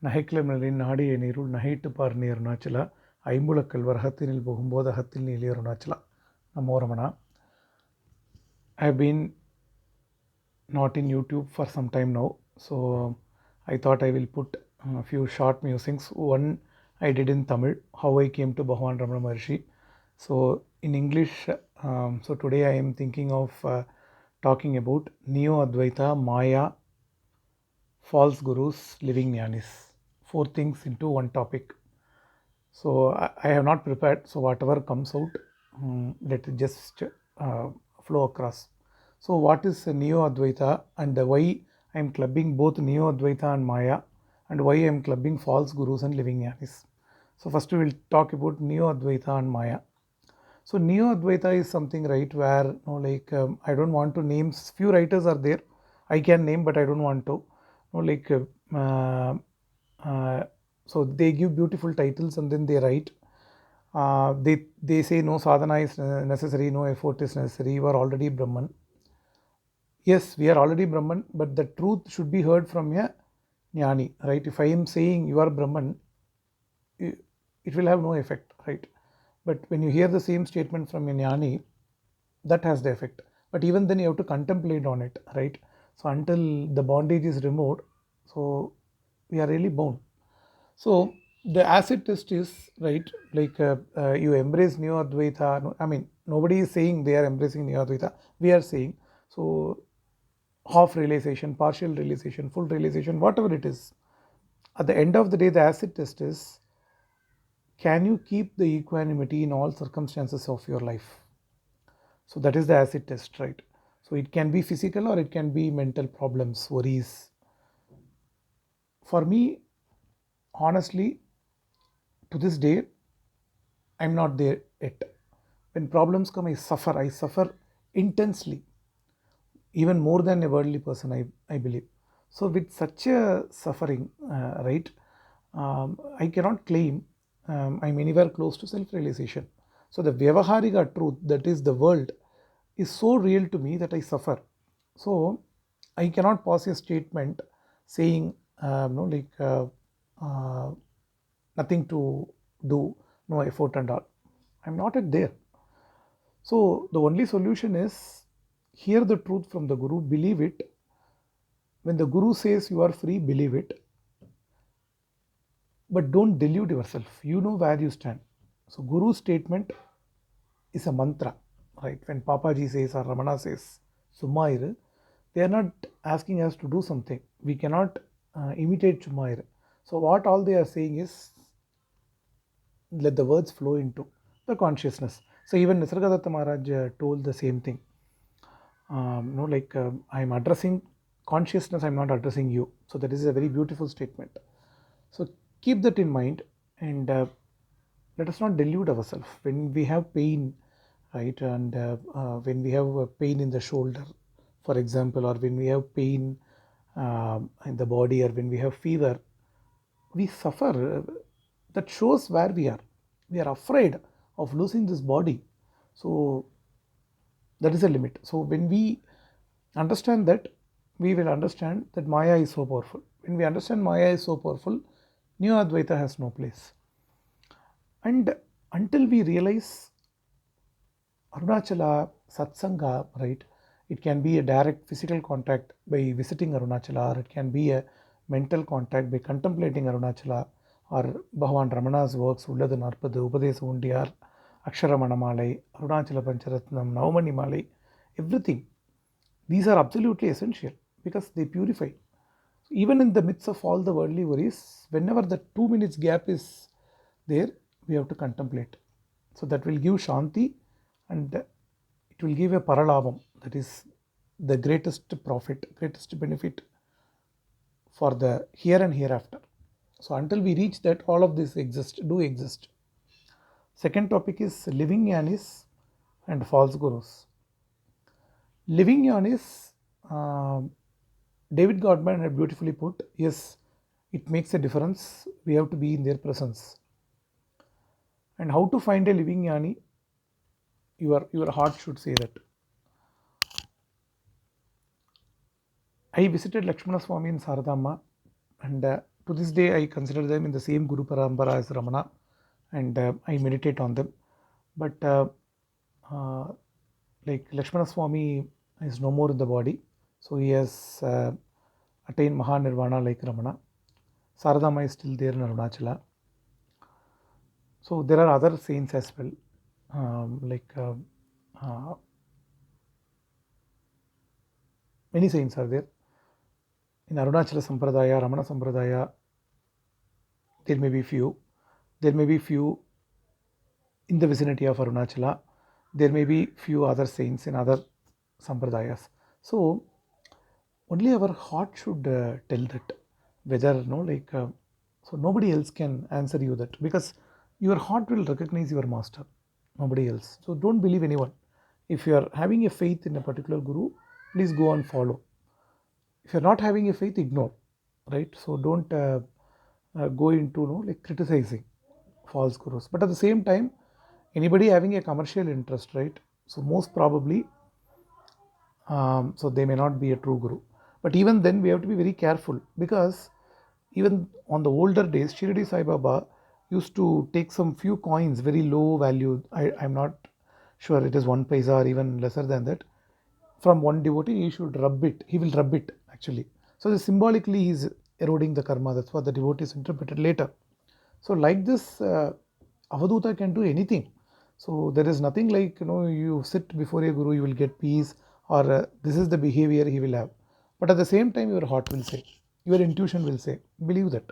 நகைக்கிழமைகளின் நாடிய நீருள் நகைட்டு பார் நீ அருணாச்சலா ஐம்புலக்கல் வரகத்தினில் புகும்போது அகத்தில் நீலி அருணாச்சலா நமோ Ramana. I have been not in YouTube for some time now, so I thought I will put a few short musings. One I did in Tamil, how I came to Bhagavan Ramana Maharshi. So in English, so today I am thinking of talking about Neo Advaita, Maya, false gurus, living jnanis. Four things into one topic. So I have not prepared, so whatever comes out, let it just flow across. So what is Neo Advaita and why I am clubbing both Neo Advaita and Maya, and why I am clubbing false gurus and living jnanis. So first we will talk about Neo Advaita and Maya. So Neo Advaita is something, right, where I don't want to name, few writers are there, I can name, but I don't want to. So they give beautiful titles and then they write. They say no sadhana is necessary, no effort is necessary, you are already Brahman. Yes, we are already Brahman, but the truth should be heard from a jnani, right? If I am saying you are Brahman, it will have no effect, right? But when you hear the same statement from a jnani, that has the effect. But even then you have to contemplate on it, right? So until the bondage is removed, so we are really bound. So the acid test is, right, you embrace Neo Advaita. I mean, nobody is saying they are embracing Neo Advaita. We are saying, so half realization, partial realization, full realization, whatever it is. At the end of the day, the acid test is, can you keep the equanimity in all circumstances of your life? So that is the acid test, right? So it can be physical or it can be mental problems, worries. For me, honestly, to this day, I'm not there yet. When problems come, I suffer intensely, even more than a worldly person, I believe. So with such a suffering, right, I cannot claim I'm anywhere close to self-realization. So the Vyavaharika truth, that is the world, is so real to me that I suffer. So I cannot pass a statement saying, nothing to do, no effort and all. I'm not at there. So the only solution is hear the truth from the Guru, believe it. When the Guru says you are free, believe it. But don't delude yourself. You know where you stand. So Guru's statement is a mantra, right? When Papaji says or Ramana says, Sumair, they are not asking us to do something. We cannot imitate Sumair. So what all they are saying is, let the words flow into the consciousness. So even Nisargadatta Maharaj told the same thing. I'm addressing consciousness, I'm not addressing you. So that is a very beautiful statement. So keep that in mind, and let us not delude ourselves. When we have pain, right, and when we have pain in the shoulder, for example, or when we have pain in the body, or when we have fever, we suffer. That shows where we are. We are afraid of losing this body. So that is a limit. So when we understand that, we will understand that Maya is so powerful. When we understand Maya is so powerful, Neo Advaita has no place. And until we realize Arunachala, Satsanga, right, it can be a direct physical contact by visiting Arunachala, or it can be a mental contact by contemplating Arunachala, or Bhagavan Ramana's works, Ulladu Narpadu, Upadesa Undiyar, Aksharamana Malai, Arunachala Pancharatnam, Navamani Malai, everything. These are absolutely essential because they purify. Even in the midst of all the worldly worries, whenever the 2 minutes gap is there, we have to contemplate. So that will give Shanti, and it will give a Paralabham, that is the greatest profit, greatest benefit for the here and hereafter. So until we reach that, all of this do exist. Second topic is living jnanis and false gurus. Living jnanis, David Gottman had beautifully put, yes, it makes a difference. We have to be in their presence. And how to find a living jnani? Your heart should say that. I visited Lakshmana Swami in Saradhamma, and to this day I consider them in the same Guru Parampara as Ramana, and I meditate on them. But uh, like Lakshmana Swami is no more in the body, so he has attained Mahanirvana like Ramana. Saradama is still there in Arunachala. So there are other saints as well, like uh, many saints are there. In Arunachala Sampradaya, Ramana Sampradaya, there may be few. There may be few in the vicinity of Arunachala. There may be few other saints in other Sampradayas. So only our heart should tell that whether so nobody else can answer you that, because your heart will recognize your master, nobody else. So don't believe anyone. If you are having a faith in a particular guru, please go and follow. If you're not having a faith, ignore, right? So don't go into like criticizing false gurus. But at the same time, anybody having a commercial interest, right? So most probably, so they may not be a true guru. But even then, we have to be very careful, because even on the older days, Shirdi Sai Baba used to take some few coins, very low value. I'm not sure it is 1 paisa or even lesser than that. From one devotee, he should rub it. He will rub it actually. So symbolically, he's eroding the karma. That's what the devotees interpreted later. So like this, Avaduta can do anything. So there is nothing like, you sit before a guru, you will get peace, or this is the behavior he will have. But at the same time, your heart will say, your intuition will say, believe that.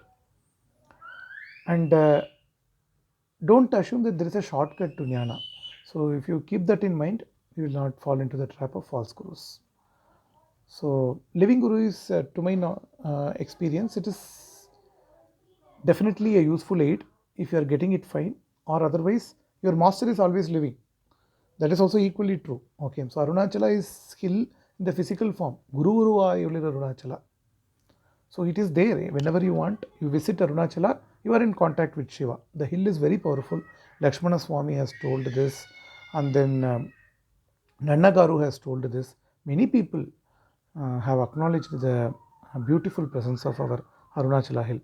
And don't assume that there is a shortcut to jnana. So if you keep that in mind, you will not fall into the trap of false gurus. So living guru is, to my experience, it is definitely a useful aid if you are getting it fine, or otherwise your master is always living. That is also equally true. Okay, so Arunachala is hill in the physical form. Guru Arunachala. So it is there. Whenever you want, you visit Arunachala, you are in contact with Shiva. The hill is very powerful. Lakshmana Swami has told this, and then Nannagaru has told this. Many people have acknowledged the beautiful presence of our Arunachala hill.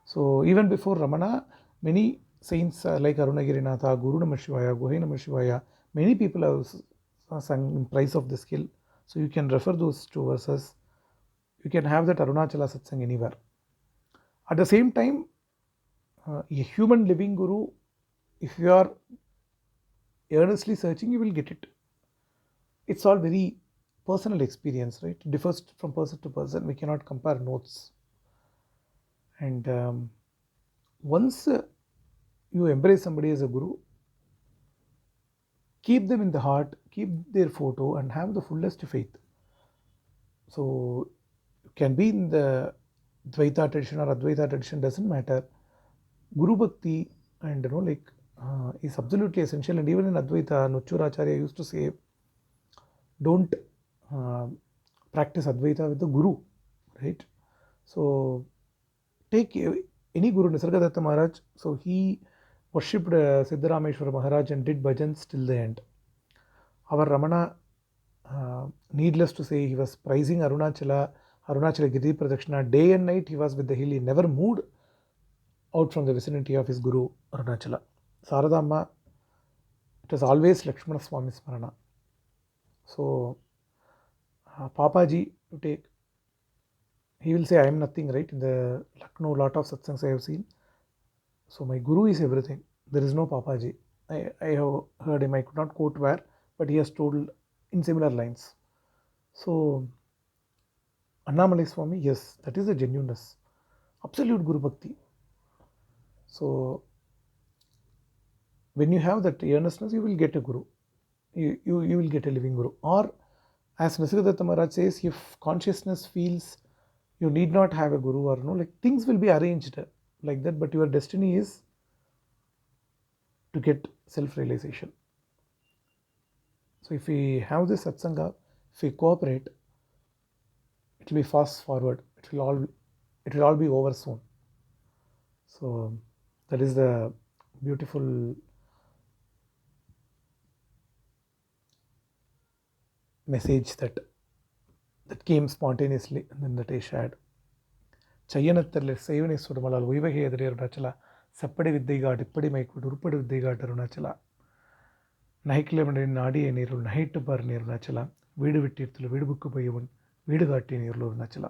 So even before Ramana, many saints like Arunagirinatha, Guru Namah Shivaya, Guhai Namah Shivaya, many people have sung in praise of this hill. So you can refer those two verses. You can have that Arunachala Satsang anywhere. At the same time, a human living guru, if you are earnestly searching, you will get it. It's all very personal experience, right? It differs from person to person. We cannot compare notes. And once you embrace somebody as a guru, keep them in the heart, keep their photo, and have the fullest faith. So you can be in the Dvaita tradition or Advaita tradition, doesn't matter. Guru Bhakti and is absolutely essential. And even in Advaita, Nuchuracharya used to say, don't practice Advaita with the Guru, right? So take any Guru, Nisargadatta Maharaj, so he worshipped Siddharameshwara Maharaj and did bhajans till the end. Our Ramana, needless to say, he was praising Arunachala Giri Pradakshina. Day and night he was with the hill. He never moved out from the vicinity of his Guru Arunachala. Saradamma, it was always Lakshmana Swami Smarana. So Papaji, you take, he will say, I am nothing, right? In the Lucknow, lot of satsangs I have seen. So my Guru is everything. There is no Papaji. I have heard him, I could not quote where, but he has told in similar lines. So Annamalai Swami, yes, that is the genuineness. Absolute Guru Bhakti. So when you have that earnestness, you will get a Guru. You will get a living Guru. Or as Nisargadatta Maharaj says, if consciousness feels you need not have a Guru, or like things will be arranged like that, but your destiny is to get self-realization. So if we have this satsanga, if we cooperate, it will be fast forward. It will all be over soon. So that is the beautiful message that came spontaneously and then that I shared. செய்யனத்தரில் செய்வனை சுடுமலால் உய்வகை எதிரே அருணாச்சலா செப்படி வித்தைகாடு இப்படி மைக்கூடு உருப்படி வித்தைகாடு அருணாச்சலா நகைக்கிழமனின் நாடிய நீருள் நகைட்டு பார் நீர் அருணாச்சலா வீடு விட்டீர்த்துல வீடு book பையவன் வீடு காட்டிய நீருள் அருணாச்சலா